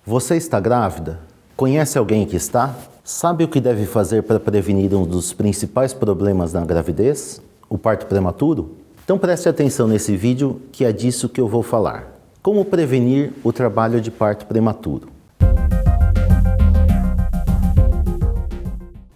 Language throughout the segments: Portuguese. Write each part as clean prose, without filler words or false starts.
Você está grávida? Conhece alguém que está? Sabe o que deve fazer para prevenir um dos principais problemas na gravidez? O parto prematuro? Então preste atenção nesse vídeo que é disso que eu vou falar. Como prevenir o trabalho de parto prematuro?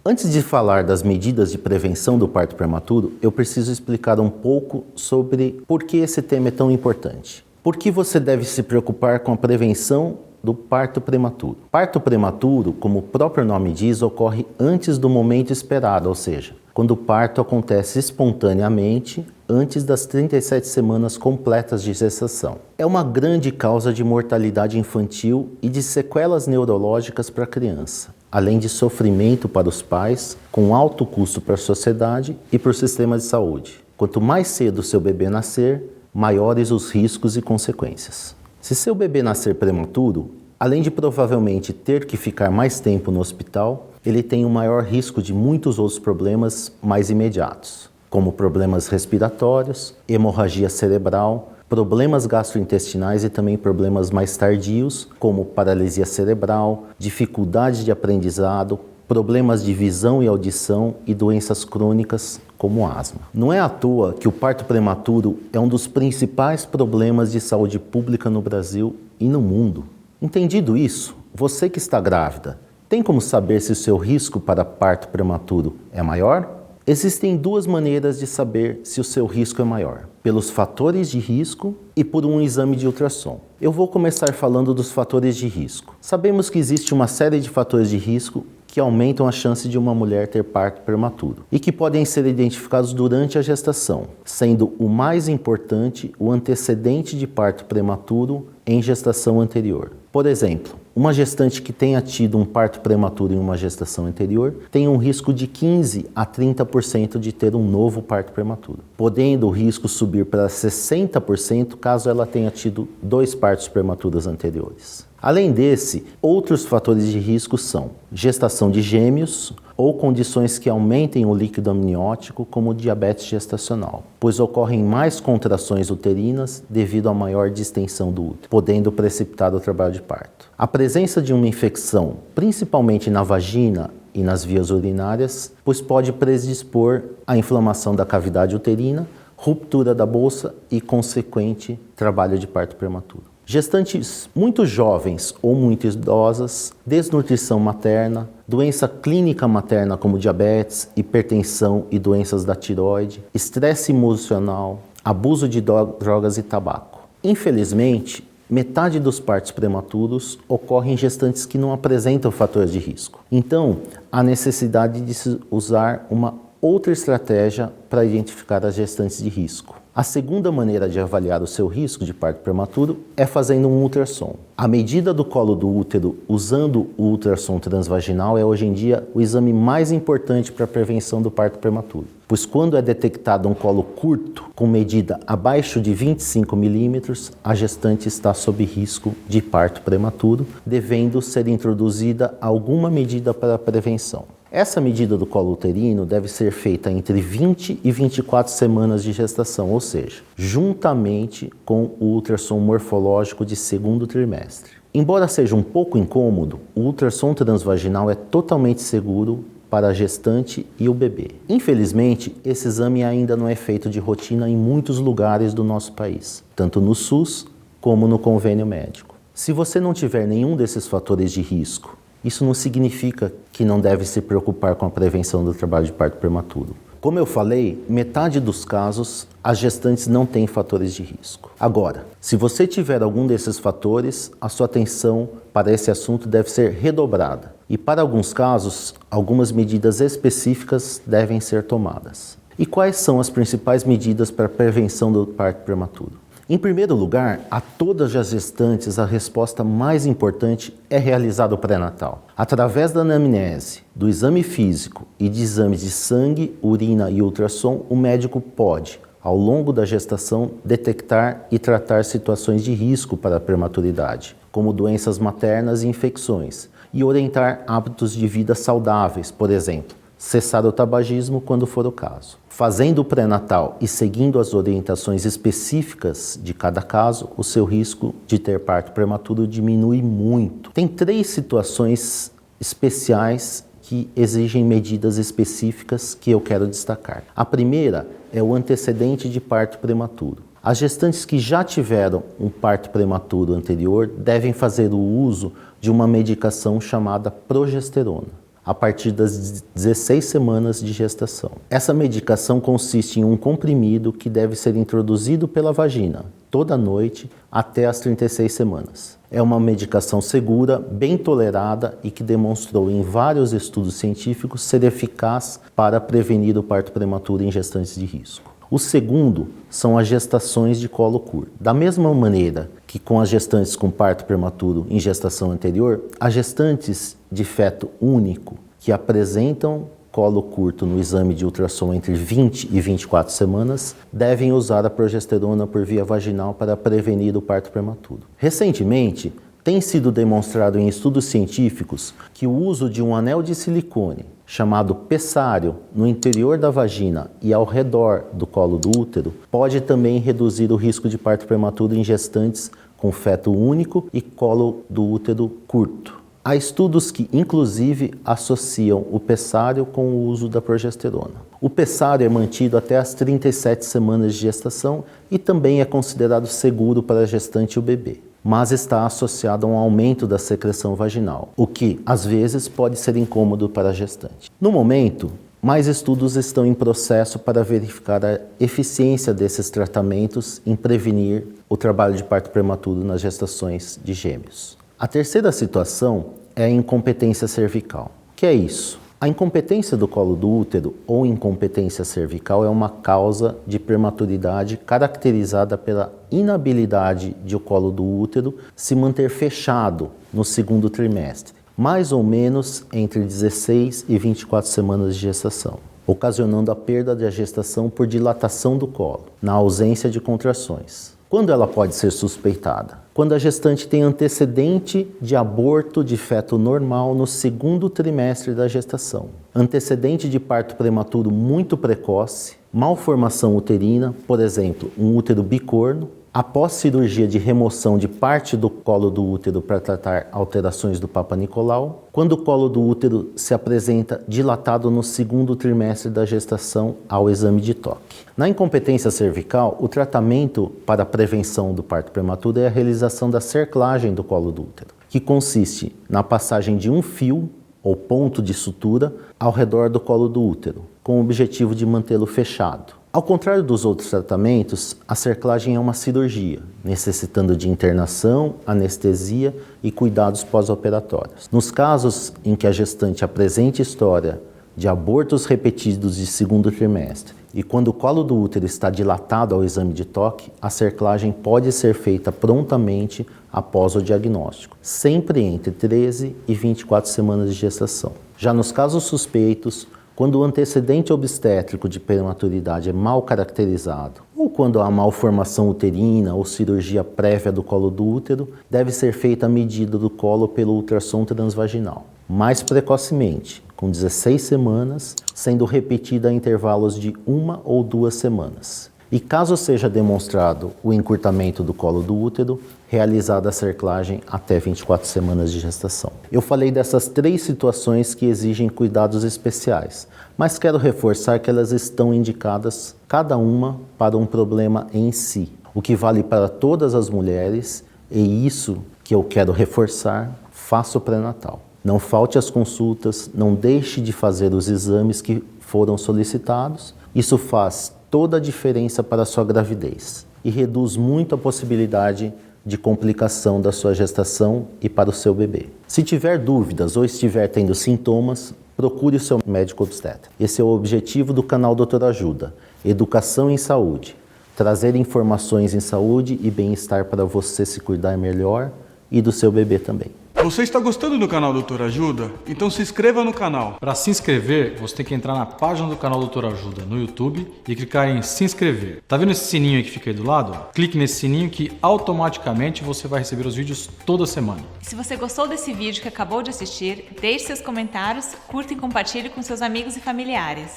Antes de falar das medidas de prevenção do parto prematuro, eu preciso explicar um pouco sobre por que esse tema é tão importante. Por que você deve se preocupar com a prevenção do parto prematuro? Parto prematuro, como o próprio nome diz, ocorre antes do momento esperado, ou seja, quando o parto acontece espontaneamente antes das 37 semanas completas de gestação. É uma grande causa de mortalidade infantil e de sequelas neurológicas para a criança, além de sofrimento para os pais, com alto custo para a sociedade e para o sistema de saúde. Quanto mais cedo o seu bebê nascer, maiores os riscos e consequências. Se seu bebê nascer prematuro, além de provavelmente ter que ficar mais tempo no hospital, ele tem um maior risco de muitos outros problemas mais imediatos, como problemas respiratórios, hemorragia cerebral, problemas gastrointestinais e também problemas mais tardios, como paralisia cerebral, dificuldade de aprendizado, problemas de visão e audição e doenças crônicas como asma. Não é à toa que o parto prematuro é um dos principais problemas de saúde pública no Brasil e no mundo. Entendido isso, você que está grávida, tem como saber se o seu risco para parto prematuro é maior? Existem duas maneiras de saber se o seu risco é maior: pelos fatores de risco e por um exame de ultrassom. Eu vou começar falando dos fatores de risco. Sabemos que existe uma série de fatores de risco que aumentam a chance de uma mulher ter parto prematuro e que podem ser identificados durante a gestação, sendo o mais importante o antecedente de parto prematuro em gestação anterior. Por exemplo, uma gestante que tenha tido um parto prematuro em uma gestação anterior tem um risco de 15 a 30% de ter um novo parto prematuro, podendo o risco subir para 60% caso ela tenha tido 2 partos prematuros anteriores. Além desse, outros fatores de risco são gestação de gêmeos ou condições que aumentem o líquido amniótico, como diabetes gestacional, pois ocorrem mais contrações uterinas devido à maior distensão do útero, podendo precipitar o trabalho de parto. A presença de uma infecção, principalmente na vagina e nas vias urinárias, pois pode predispor à inflamação da cavidade uterina, ruptura da bolsa e consequente trabalho de parto prematuro. Gestantes muito jovens ou muito idosas, desnutrição materna, doença clínica materna como diabetes, hipertensão e doenças da tireoide, estresse emocional, abuso de drogas e tabaco. Infelizmente, metade dos partos prematuros ocorrem em gestantes que não apresentam fatores de risco. Então, há necessidade de se usar uma outra estratégia para identificar as gestantes de risco. A segunda maneira de avaliar o seu risco de parto prematuro é fazendo um ultrassom. A medida do colo do útero usando o ultrassom transvaginal é hoje em dia o exame mais importante para a prevenção do parto prematuro, pois quando é detectado um colo curto com medida abaixo de 25 milímetros, a gestante está sob risco de parto prematuro, devendo ser introduzida alguma medida para a prevenção. Essa medida do colo uterino deve ser feita entre 20 e 24 semanas de gestação, ou seja, juntamente com o ultrassom morfológico de segundo trimestre. Embora seja um pouco incômodo, o ultrassom transvaginal é totalmente seguro para a gestante e o bebê. Infelizmente, esse exame ainda não é feito de rotina em muitos lugares do nosso país, tanto no SUS como no convênio médico. Se você não tiver nenhum desses fatores de risco, isso não significa que não deve se preocupar com a prevenção do trabalho de parto prematuro. Como eu falei, metade dos casos as gestantes não têm fatores de risco. Agora, se você tiver algum desses fatores, a sua atenção para esse assunto deve ser redobrada. E para alguns casos, algumas medidas específicas devem ser tomadas. E quais são as principais medidas para a prevenção do parto prematuro? Em primeiro lugar, a todas as gestantes, a resposta mais importante é realizar o pré-natal. Através da anamnese, do exame físico e de exames de sangue, urina e ultrassom, o médico pode, ao longo da gestação, detectar e tratar situações de risco para a prematuridade, como doenças maternas e infecções, e orientar hábitos de vida saudáveis, por exemplo, cessar o tabagismo quando for o caso. Fazendo o pré-natal e seguindo as orientações específicas de cada caso, o seu risco de ter parto prematuro diminui muito. Tem 3 situações especiais que exigem medidas específicas que eu quero destacar. A primeira é o antecedente de parto prematuro. As gestantes que já tiveram um parto prematuro anterior devem fazer o uso de uma medicação chamada progesterona, a partir das 16 semanas de gestação. Essa medicação consiste em um comprimido que deve ser introduzido pela vagina toda noite até as 36 semanas. É uma medicação segura, bem tolerada e que demonstrou em vários estudos científicos ser eficaz para prevenir o parto prematuro em gestantes de risco. O segundo são as gestações de colo curto. Da mesma maneira que com as gestantes com parto prematuro em gestação anterior, as gestantes de feto único que apresentam colo curto no exame de ultrassom entre 20 e 24 semanas devem usar a progesterona por via vaginal para prevenir o parto prematuro. Recentemente, tem sido demonstrado em estudos científicos que o uso de um anel de silicone chamado pessário no interior da vagina e ao redor do colo do útero pode também reduzir o risco de parto prematuro em gestantes com feto único e colo do útero curto. Há estudos que, inclusive, associam o pessário com o uso da progesterona. O pessário é mantido até as 37 semanas de gestação e também é considerado seguro para a gestante e o bebê, mas está associado a um aumento da secreção vaginal, o que, às vezes, pode ser incômodo para a gestante. No momento, mais estudos estão em processo para verificar a eficiência desses tratamentos em prevenir o trabalho de parto prematuro nas gestações de gêmeos. A terceira situação é a incompetência cervical. O que é isso? A incompetência do colo do útero ou incompetência cervical é uma causa de prematuridade caracterizada pela inabilidade de o colo do útero se manter fechado no segundo trimestre, mais ou menos entre 16 e 24 semanas de gestação, ocasionando a perda da gestação por dilatação do colo, na ausência de contrações. Quando ela pode ser suspeitada? Quando a gestante tem antecedente de aborto de feto normal no segundo trimestre da gestação, antecedente de parto prematuro muito precoce, malformação uterina, por exemplo, um útero bicorno, após cirurgia de remoção de parte do colo do útero para tratar alterações do Papa Nicolau, quando o colo do útero se apresenta dilatado no segundo trimestre da gestação ao exame de toque. Na incompetência cervical, o tratamento para a prevenção do parto prematuro é a realização da cerclagem do colo do útero, que consiste na passagem de um fio ou ponto de sutura ao redor do colo do útero, com o objetivo de mantê-lo fechado. Ao contrário dos outros tratamentos, a cerclagem é uma cirurgia, necessitando de internação, anestesia e cuidados pós-operatórios. Nos casos em que a gestante apresente história de abortos repetidos de segundo trimestre e quando o colo do útero está dilatado ao exame de toque, a cerclagem pode ser feita prontamente após o diagnóstico, sempre entre 13 e 24 semanas de gestação. Já nos casos suspeitos, quando o antecedente obstétrico de prematuridade é mal caracterizado, ou quando há malformação uterina ou cirurgia prévia do colo do útero, deve ser feita a medida do colo pelo ultrassom transvaginal, mais precocemente, com 16 semanas, sendo repetida a intervalos de 1 ou 2 semanas. E caso seja demonstrado o encurtamento do colo do útero, realizada a cerclagem até 24 semanas de gestação. Eu falei dessas 3 situações que exigem cuidados especiais, mas quero reforçar que elas estão indicadas cada uma para um problema em si, o que vale para todas as mulheres, e isso que eu quero reforçar, faça o pré-natal. Não falte às consultas, não deixe de fazer os exames que foram solicitados. Isso faz toda a diferença para a sua gravidez e reduz muito a possibilidade de complicação da sua gestação e para o seu bebê. Se tiver dúvidas ou estiver tendo sintomas, procure o seu médico obstetra. Esse é o objetivo do canal Doutor Ajuda, educação em saúde, trazer informações em saúde e bem-estar para você se cuidar melhor e do seu bebê também. Você está gostando do canal Doutor Ajuda? Então se inscreva no canal. Para se inscrever, você tem que entrar na página do canal Doutor Ajuda no YouTube e clicar em se inscrever. Tá vendo esse sininho aí que fica aí do lado? Clique nesse sininho que automaticamente você vai receber os vídeos toda semana. Se você gostou desse vídeo que acabou de assistir, deixe seus comentários, curta e compartilhe com seus amigos e familiares.